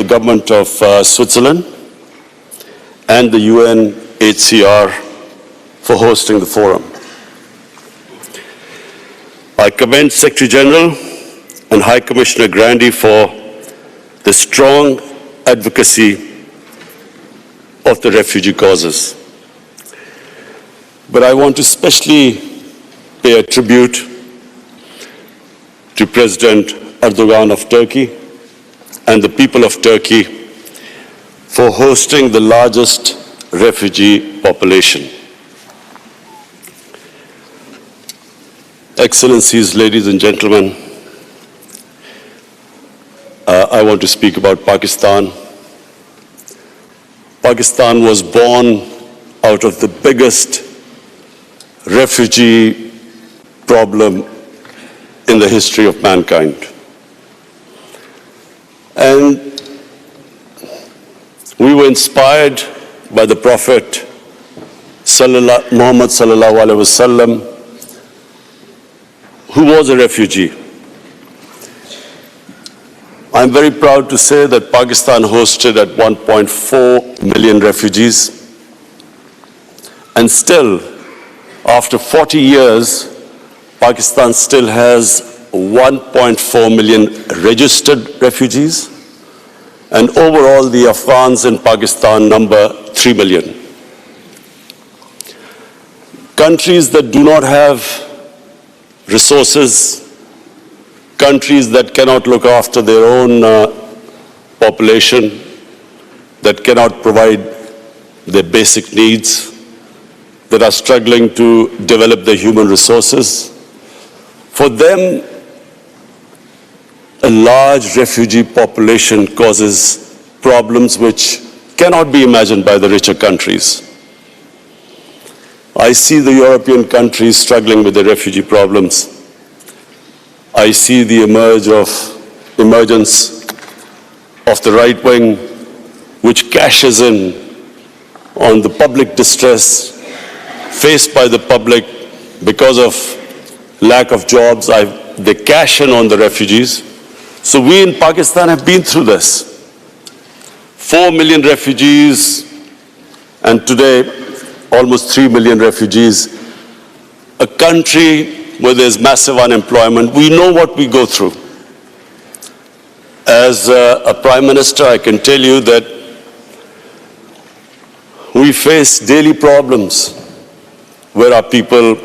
government of Switzerland and the UNHCR for hosting the forum. I commend Secretary General and High Commissioner Grandi for the strong advocacy of the refugee causes. But I want to especially pay a tribute to President Erdogan of Turkey and the people of Turkey for hosting the largest refugee population. Excellencies, ladies and gentlemen, I want to speak about Pakistan. Pakistan was born out of the biggest refugee problem in the history of mankind. And we were inspired by the Prophet Muhammad sallallahu alaihi wasallam, who was a refugee. I'm very proud to say that Pakistan hosted at 1.4 million refugees. And still, after 40 years, Pakistan still has 1.4 million registered refugees. And overall, the Afghans in Pakistan number 3 million. Countries that do not have resources, countries that cannot look after their own population, that cannot provide their basic needs, that are struggling to develop their human resources. For them, a large refugee population causes problems which cannot be imagined by the richer countries. I see the European countries struggling with the refugee problems. I see the emergence of the right wing, which cashes in on the public distress faced by the public because of lack of jobs. They cash in on the refugees. So we in Pakistan have been through this. 4 million refugees, and today almost 3 million refugees. A country where there's massive unemployment. We know what we go through. As a Prime Minister, I can tell you that we face daily problems where our people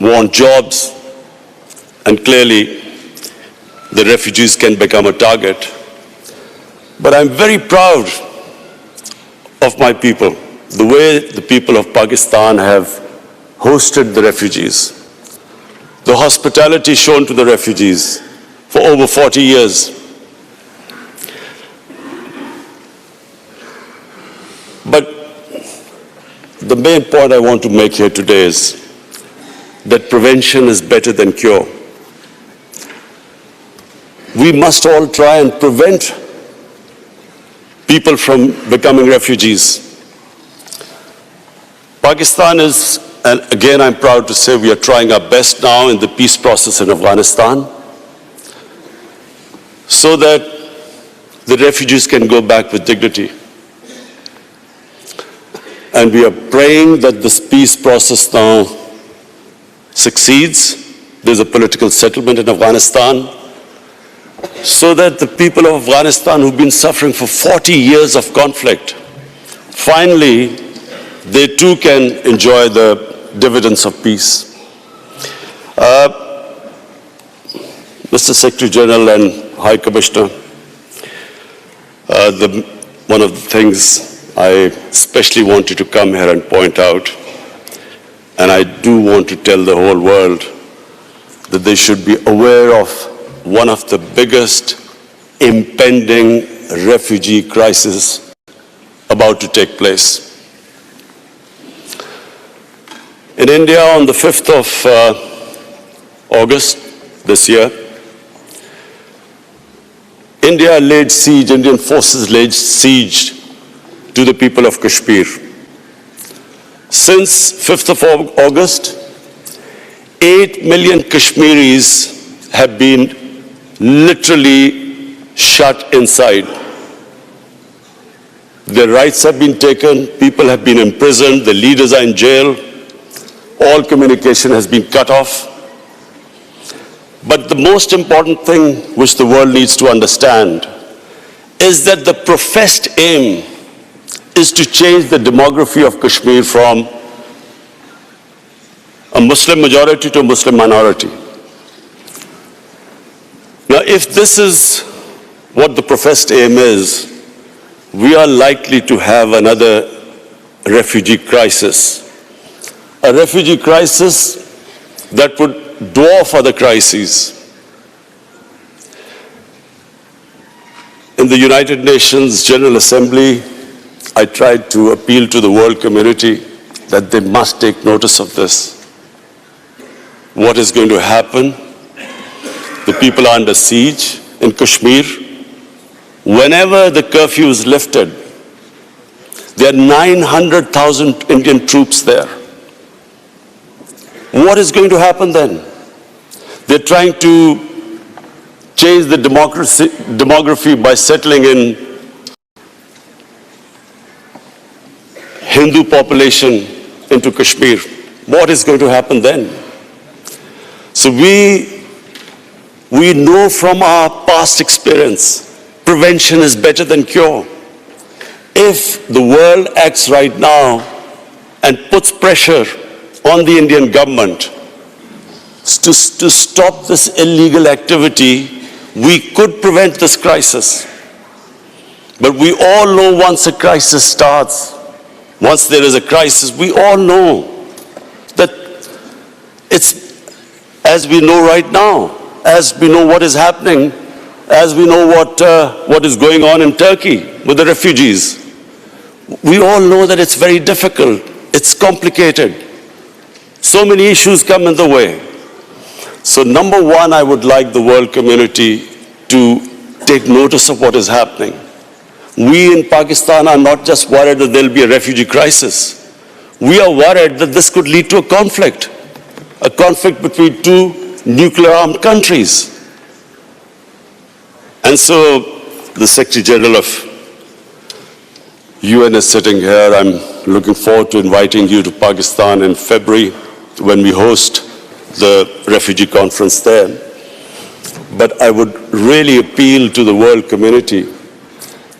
want jobs, and clearly the refugees can become a target. But I'm very proud of my people, the way the people of Pakistan have hosted the refugees, the hospitality shown to the refugees for over 40 years. But the main point I want to make here today is that prevention is better than cure. We must all try and prevent people from becoming refugees. Pakistan is, and again I'm proud to say, we are trying our best now in the peace process in Afghanistan so that the refugees can go back with dignity. And we are praying that this peace process now succeeds. There's a political settlement in Afghanistan so that the people of Afghanistan who've been suffering for 40 years of conflict, finally, they too can enjoy the dividends of peace. Mr. Secretary General and High Commissioner, one of the things I especially wanted to come here and point out, and I do want to tell the whole world that they should be aware of one of the biggest impending refugee crises about to take place. In India, on the 5th of August this year, Indian forces laid siege to the people of Kashmir. Since 5th of August, 8 million Kashmiris have been literally shut inside. Their rights have been taken, people have been imprisoned, the leaders are in jail, all communication has been cut off. But the most important thing which the world needs to understand is that the professed aim is to change the demography of Kashmir from a Muslim majority to a Muslim minority. Now, if this is what the professed aim is, we are likely to have another refugee crisis. A refugee crisis that would dwarf other crises. In the United Nations General Assembly, I tried to appeal to the world community that they must take notice of this. What is going to happen? The people are under siege in Kashmir. Whenever the curfew is lifted, there are 900,000 Indian troops there. What is going to happen then? They're trying to change the demography by settling in Hindu population into Kashmir. What is going to happen then? So we know from our past experience, prevention is better than cure. If the world acts right now and puts pressure on the Indian government to stop this illegal activity, we could prevent this crisis. But we all know once a crisis starts, once there is a crisis, we all know that it's, as we know right now, as we know what is happening, as we know what is going on in Turkey with the refugees, we all know that it's very difficult, it's complicated. So many issues come in the way. So number one, I would like the world community to take notice of what is happening. We in Pakistan are not just worried that there will be a refugee crisis. We are worried that this could lead to a conflict between two nuclear-armed countries. And so the Secretary General of UN is sitting here. I'm looking forward to inviting you to Pakistan in February when we host the refugee conference there. But I would really appeal to the world community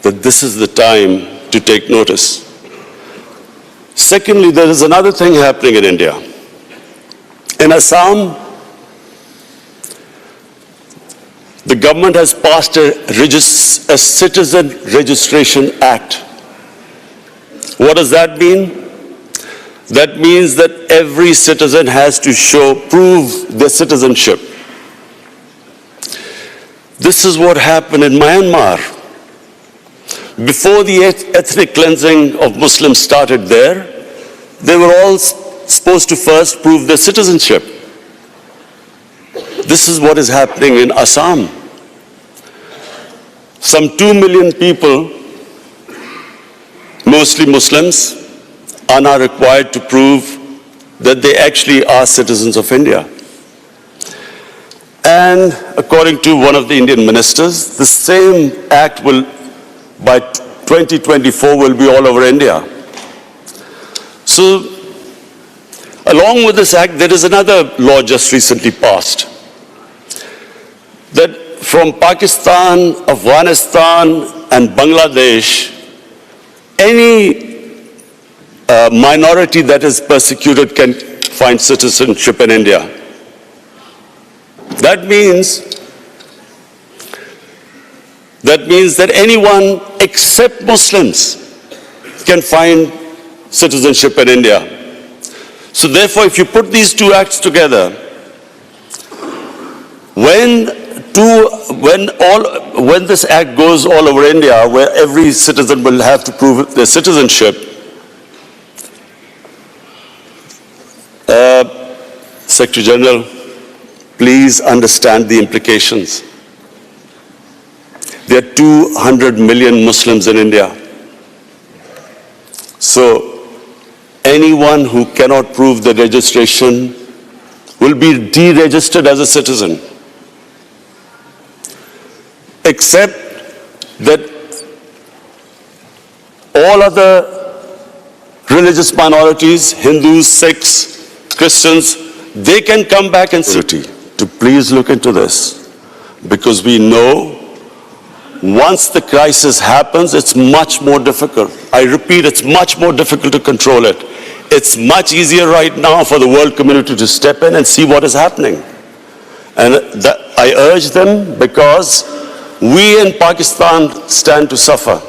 that this is the time to take notice. Secondly, there is another thing happening in India. In Assam, the government has passed a Citizen Registration Act. What does that mean? That means that every citizen has to prove their citizenship. This is what happened in Myanmar. Before the ethnic cleansing of Muslims started there, they were all supposed to first prove their citizenship. This is what is happening in Assam. Some 2 million people, mostly Muslims, are now required to prove that they actually are citizens of India. And according to one of the Indian ministers, the same act will, by 2024, will be all over India. So, along with this act, there is another law just recently passed, that from Pakistan, Afghanistan, and Bangladesh, any minority that is persecuted can find citizenship in India. That means that anyone except Muslims can find citizenship in India. So therefore, if you put these two acts together, when this act goes all over India, where every citizen will have to prove their citizenship, Secretary General, please understand the implications. There are 200 million Muslims in India. So anyone who cannot prove the registration will be deregistered as a citizen, except that All other religious minorities, Hindus, Sikhs, Christians, they can come back and say to please look into this, because we know once the crisis happens, it's much more difficult. I repeat, it's much more difficult to control it. It's much easier right now for the world community to step in and see what is happening. And I urge them, because we in Pakistan stand to suffer.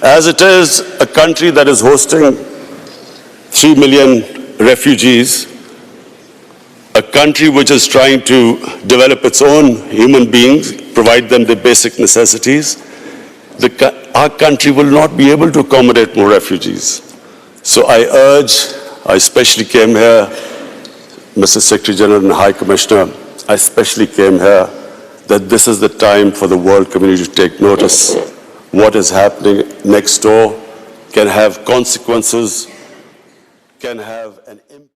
As it is a country that is hosting 3 million refugees, a country which is trying to develop its own human beings, provide them the basic necessities, our country will not be able to accommodate more refugees. So I especially came here, Mr. Secretary General and High Commissioner, I especially came here that this is the time for the world community to take notice. What is happening next door can have consequences, can have an impact.